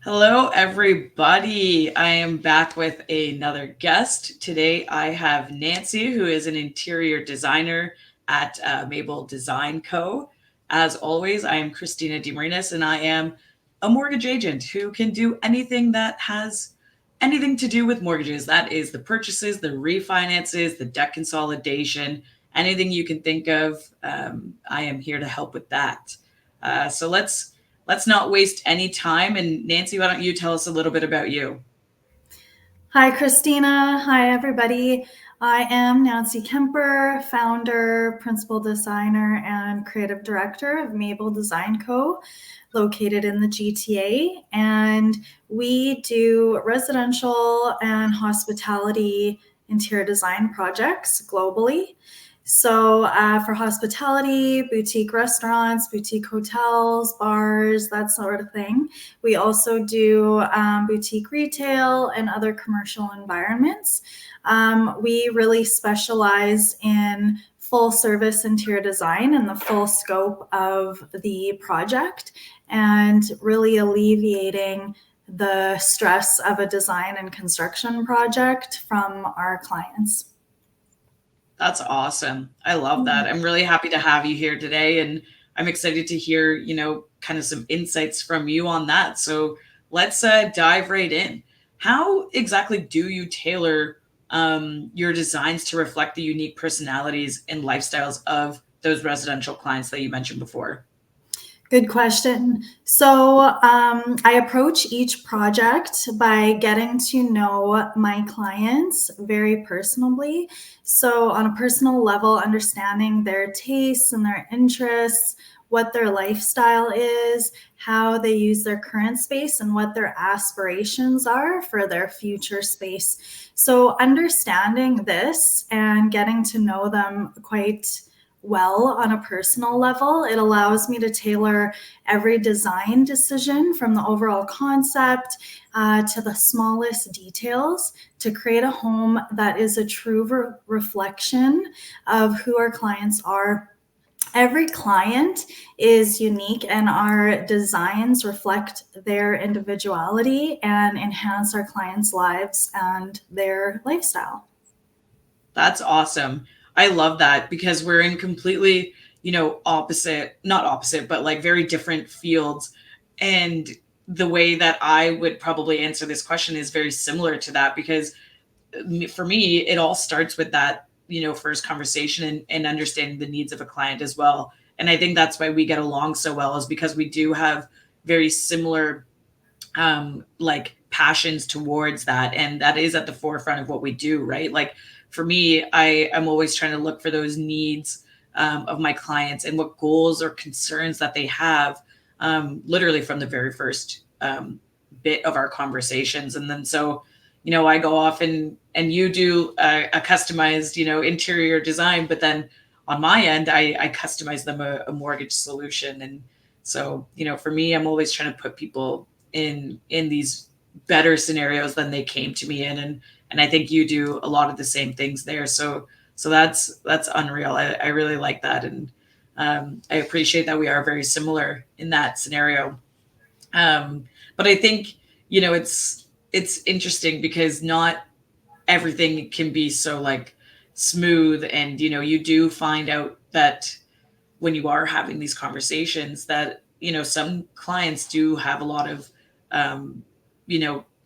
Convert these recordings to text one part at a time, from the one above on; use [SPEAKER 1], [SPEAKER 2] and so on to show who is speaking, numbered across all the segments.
[SPEAKER 1] Hello, everybody. I am back with another guest. Today, I have Nancy, who is an interior designer at Mabel Design Co. As always, I am Christina DeMarinis, and I am a mortgage agent who can do anything that has anything to do with mortgages. That is the purchases, the refinances, the debt consolidation, anything you can think of. I am here to help with that. So let's not waste any time. And Nancy, why don't you tell us a little bit about you?
[SPEAKER 2] Hi, Christina. Hi, everybody. I am Nancy Kemper, founder, principal designer, and creative director of Mabel Design Co., located in the GTA. And we do residential and hospitality interior design projects globally. So, for hospitality, boutique restaurants, boutique hotels, bars, that sort of thing. We also do boutique retail and other commercial environments. We really specialize in full service interior design and the full scope of the project and really alleviating the stress of a design and construction project from our clients.
[SPEAKER 1] That's awesome. I love that. I'm really happy to have you here today. And I'm excited to hear, kind of some insights from you on that. So let's dive right in. How exactly do you tailor your designs to reflect the unique personalities and lifestyles of those residential clients that you mentioned before?
[SPEAKER 2] Good question. So, I approach each project by getting to know my clients very personally. So, on a personal level, understanding their tastes and their interests, what their lifestyle is, how they use their current space, and what their aspirations are for their future space. So, understanding this and getting to know them quite well on a personal level, it allows me to tailor every design decision from the overall concept to the smallest details to create a home that is a true reflection of who our clients are. Every client is unique, and our designs reflect their individuality and enhance our clients' lives and their lifestyle.
[SPEAKER 1] That's awesome. I love that because we're in completely, opposite, not opposite, but like very different fields. And the way that I would probably answer this question is very similar to that because for me, it all starts with that, first conversation and understanding the needs of a client as well. And I think that's why we get along so well is because we do have very similar like passions towards that, and that is at the forefront of what we do, right? Like for me, I am always trying to look for those needs of my clients and what goals or concerns that they have, literally from the very first bit of our conversations. And then so I go off and you do a customized interior design, but then on my end I customize them a mortgage solution. And so for me, I'm always trying to put people in these better scenarios than they came to me in. And I think you do a lot of the same things there. So that's unreal. I really like that. And I appreciate that we are very similar in that scenario. But I think it's interesting because not everything can be so like smooth. And you do find out that when you are having these conversations that some clients do have a lot of um,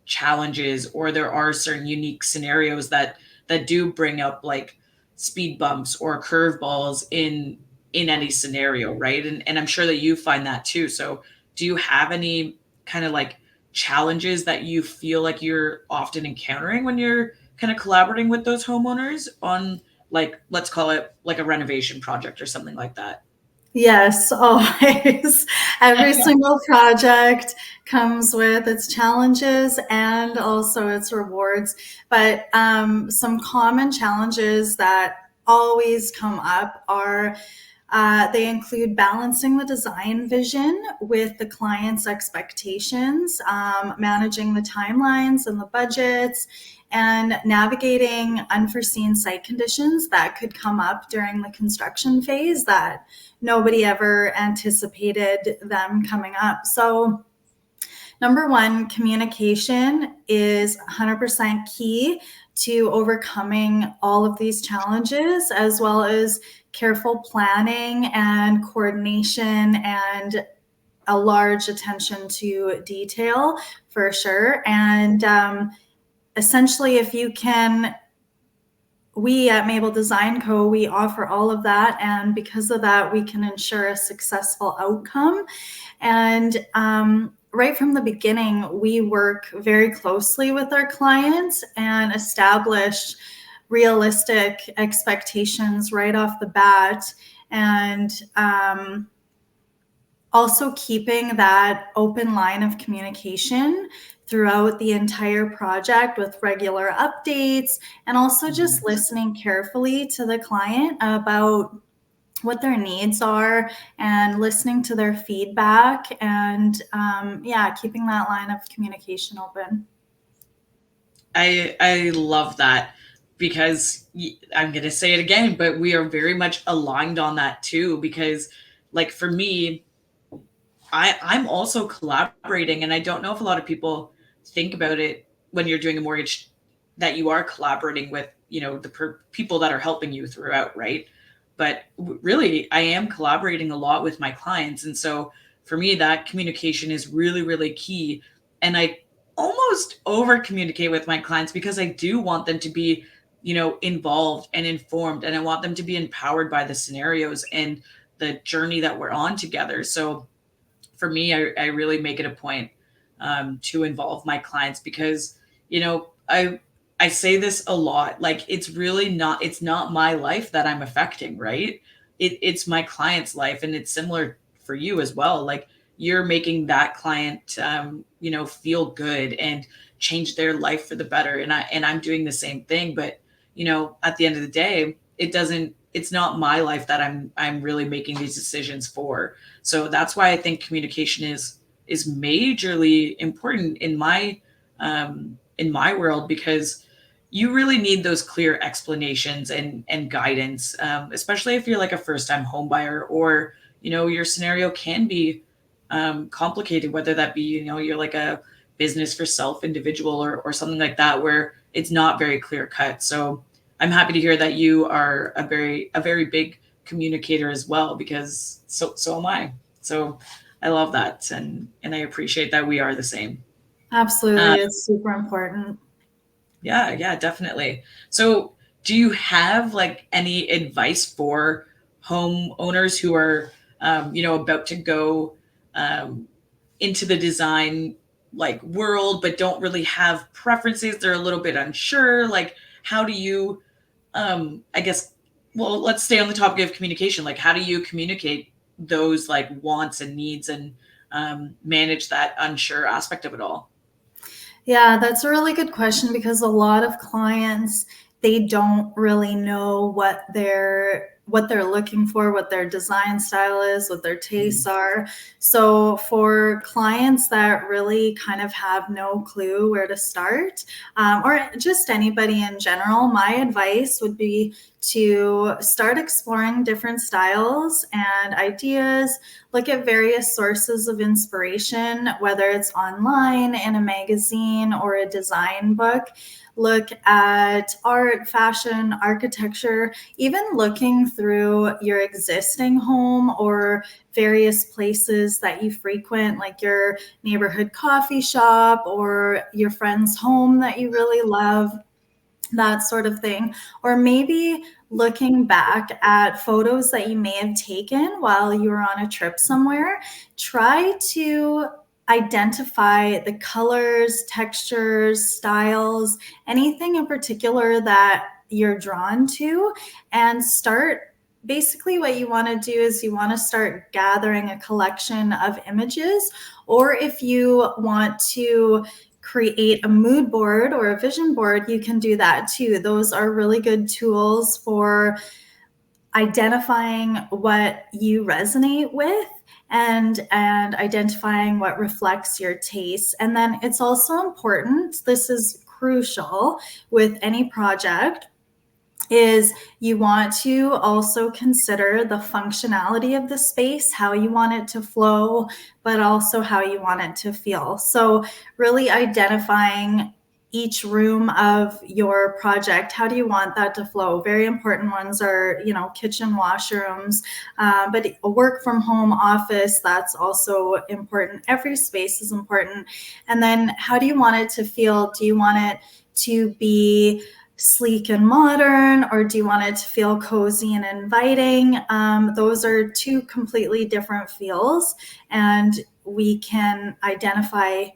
[SPEAKER 1] challenges, or there are certain unique scenarios that do bring up like speed bumps or curveballs in any scenario, right? And I'm sure that you find that too. So do you have any kind of like challenges that you feel like you're often encountering when you're kind of collaborating with those homeowners on, like, let's call it like a renovation project or something like that?
[SPEAKER 2] Yes, always. Every single project comes with its challenges and also its rewards. But some common challenges that always come up are they include balancing the design vision with the client's expectations, managing the timelines and the budgets, and navigating unforeseen site conditions that could come up during the construction phase that nobody ever anticipated them coming up. So Number one, communication is 100% key to overcoming all of these challenges, as well as careful planning and coordination and a large attention to detail for sure. And essentially, if you can, we at Mabel Design Co., we offer all of that. And because of that, we can ensure a successful outcome. And right from the beginning, we work very closely with our clients and establish realistic expectations right off the bat. And also keeping that open line of communication throughout the entire project with regular updates, and also just listening carefully to the client about what their needs are and listening to their feedback, and keeping that line of communication open.
[SPEAKER 1] I love that, because I'm going to say it again, but we are very much aligned on that too, because like for me, I'm also collaborating, and I don't know if a lot of people think about it when you're doing a mortgage, that you are collaborating with, the people that are helping you throughout, right? But really, I am collaborating a lot with my clients, and so for me, that communication is really, really key. And I almost over communicate with my clients because I do want them to be, involved and informed, and I want them to be empowered by the scenarios and the journey that we're on together. So for me, I really make it a point to involve my clients, because I say this a lot. Like, it's not my life that I'm affecting, right? It's my client's life, and it's similar for you as well. Like, you're making that client feel good and change their life for the better, and I'm doing the same thing. But at the end of the day, it's not my life that I'm really making these decisions for. So that's why I think communication is majorly important in my world, because you really need those clear explanations and guidance, especially if you're like a first time home buyer, or your scenario can be complicated, whether that be you're like a business for self individual, or something like that, where it's not very clear cut. So I'm happy to hear that you are a very big communicator as well, because so am I. So I love that, and I appreciate that we are the same.
[SPEAKER 2] Absolutely, it's super important.
[SPEAKER 1] Yeah, definitely. So do you have like any advice for homeowners who are about to go um, into the design like world, but don't really have preferences? They're a little bit unsure. Like, how do you I guess, well, let's stay on the topic of communication. Like, how do you communicate those like wants and needs, and manage that unsure aspect of it all?
[SPEAKER 2] Yeah, that's a really good question, because a lot of clients, they don't really know what they're looking for, what their design style is, what their tastes are. So for clients that really kind of have no clue where to start, or just anybody in general, my advice would be to start exploring different styles and ideas. Look at various sources of inspiration, whether it's online, in a magazine, or a design book. Look at art, fashion, architecture, even looking through your existing home or various places that you frequent, like your neighborhood coffee shop or your friend's home that you really love, that sort of thing. Or maybe looking back at photos that you may have taken while you were on a trip somewhere. Try to identify the colors, textures, styles, anything in particular that you're drawn to, and start. Basically, what you want to do is you want to start gathering a collection of images, or if you want to create a mood board or a vision board, you can do that too. Those are really good tools for identifying what you resonate with, and identifying what reflects your taste. And then it's also important, this is crucial with any project, is you want to also consider the functionality of the space, how you want it to flow, but also how you want it to feel. So really identifying each room of your project, how do you want that to flow? Very important ones are, kitchen, washrooms, but a work from home office, that's also important. Every space is important. And then how do you want it to feel? Do you want it to be sleek and modern, or do you want it to feel cozy and inviting? Those are two completely different feels, and we can identify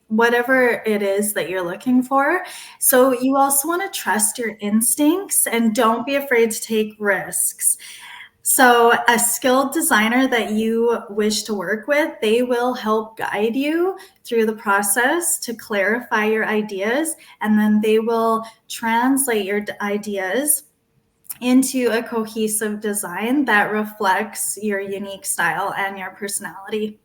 [SPEAKER 2] whatever it is that you're looking for. So you also want to trust your instincts and don't be afraid to take risks. So a skilled designer that you wish to work with, they will help guide you through the process to clarify your ideas, and then they will translate your ideas into a cohesive design that reflects your unique style and your personality.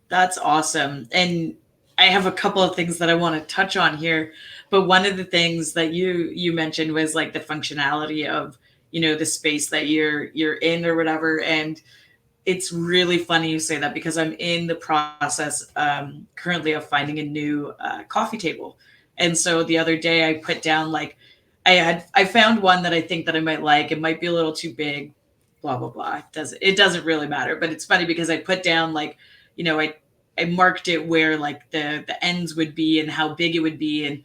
[SPEAKER 1] That's awesome. And I have a couple of things that I want to touch on here, but one of the things that you mentioned was like the functionality of, the space that you're in or whatever. And it's really funny you say that because I'm in the process currently of finding a new coffee table. And so the other day I put down like I found one that I think that I might like. It might be a little too big, blah blah blah. It doesn't really matter. But it's funny because I put down like, I marked it where like the ends would be and how big it would be, and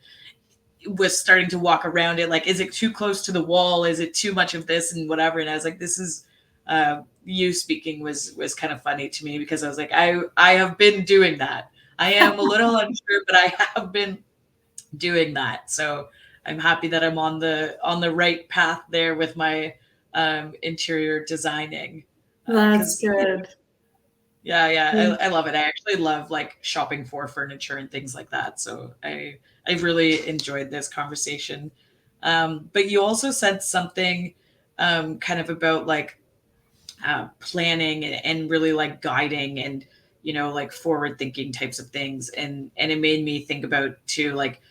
[SPEAKER 1] was starting to walk around it like, is it too close to the wall, is it too much of this and whatever. And I was like, this is you speaking was kind of funny to me because I was like, I have been doing that. I am a little unsure, but I have been doing that. So I'm happy that I'm on the right path there with my interior designing.
[SPEAKER 2] That's
[SPEAKER 1] 'Cause
[SPEAKER 2] good.
[SPEAKER 1] yeah, I love it. I actually love like shopping for furniture and things like that. So I really enjoyed this conversation. But you also said something kind of about like planning and really like guiding and like forward thinking types of things, and it made me think about too like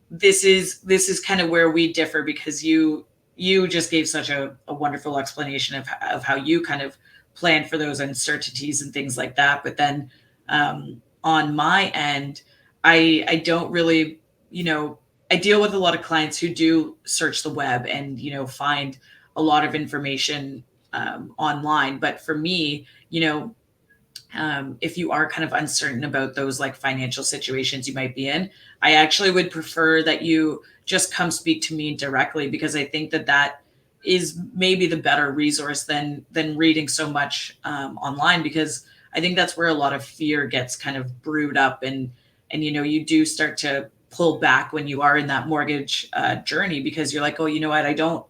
[SPEAKER 1] this is kind of where we differ because you just gave such a wonderful explanation of how you kind of plan for those uncertainties and things like that. But then on my end, I don't really, I deal with a lot of clients who do search the web and find a lot of information online. But for me, if you are kind of uncertain about those like financial situations you might be in, I actually would prefer that you just come speak to me directly, because I think that is maybe the better resource than reading so much online, because I think that's where a lot of fear gets kind of brewed up, and you do start to pull back when you are in that mortgage journey, because you're like, oh, you know what, I don't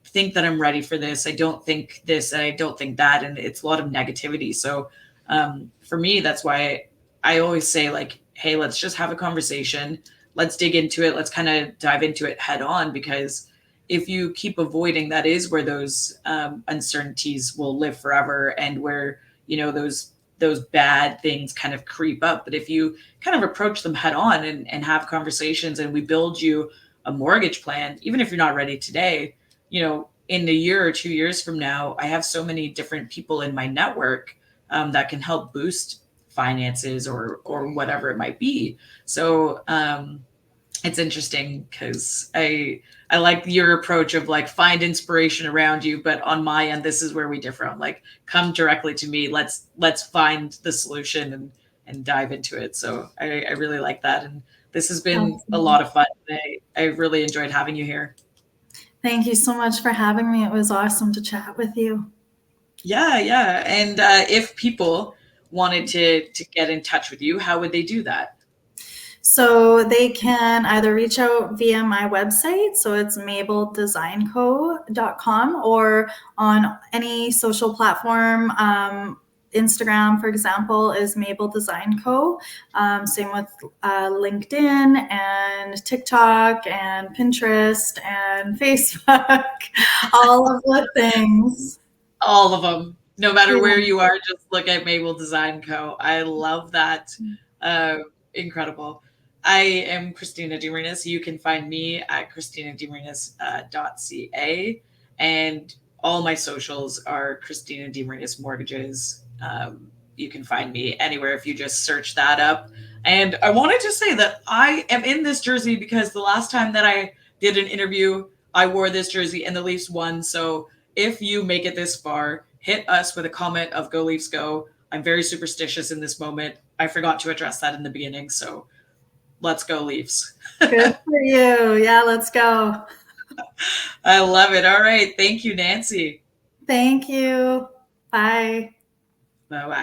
[SPEAKER 1] think that I'm ready for this. I don't think this. I don't think that. And it's a lot of negativity. So for me, that's why I always say like, hey, let's just have a conversation. Let's dig into it. Let's kind of dive into it head on, because if you keep avoiding, that is where those uncertainties will live forever, and where, those bad things kind of creep up. But if you kind of approach them head on and have conversations, and we build you a mortgage plan, even if you're not ready today, in a year or 2 years from now, I have so many different people in my network that can help boost finances or whatever it might be. So it's interesting because I like your approach of like find inspiration around you, but on my end, this is where we differ. I'm like, come directly to me. Let's find the solution and dive into it. So I really like that, and this has been a
[SPEAKER 2] Awesome.
[SPEAKER 1] lot of fun. I really enjoyed having you here.
[SPEAKER 2] Thank you so much for having me. It was awesome to chat with you.
[SPEAKER 1] Yeah. And if people wanted to get in touch with you, how would they do that?
[SPEAKER 2] So they can either reach out via my website, so it's mabeldesignco.com, or on any social platform. Instagram, for example, is Mabel Design Co. Same with LinkedIn and TikTok and Pinterest and Facebook, all of the things.
[SPEAKER 1] All of them. No matter
[SPEAKER 2] Yeah.
[SPEAKER 1] where you are, just look at Mabel Design Co. I love that. Uh, Incredible. I am Christina DeMarinis. You can find me at christinademarinis.ca, and all my socials are Christina DeMarinis Mortgages. You can find me anywhere if you just search that up. And I wanted to say that I am in this jersey because the last time that I did an interview, I wore this jersey and the Leafs won. So if you make it this far, hit us with a comment of Go Leafs Go. I'm very superstitious in this moment. I forgot to address that in the beginning. So let's go Leafs.
[SPEAKER 2] Good for you. Yeah, let's go.
[SPEAKER 1] I love it. All right. Thank you, Nancy.
[SPEAKER 2] Thank you. Bye.
[SPEAKER 1] Bye bye.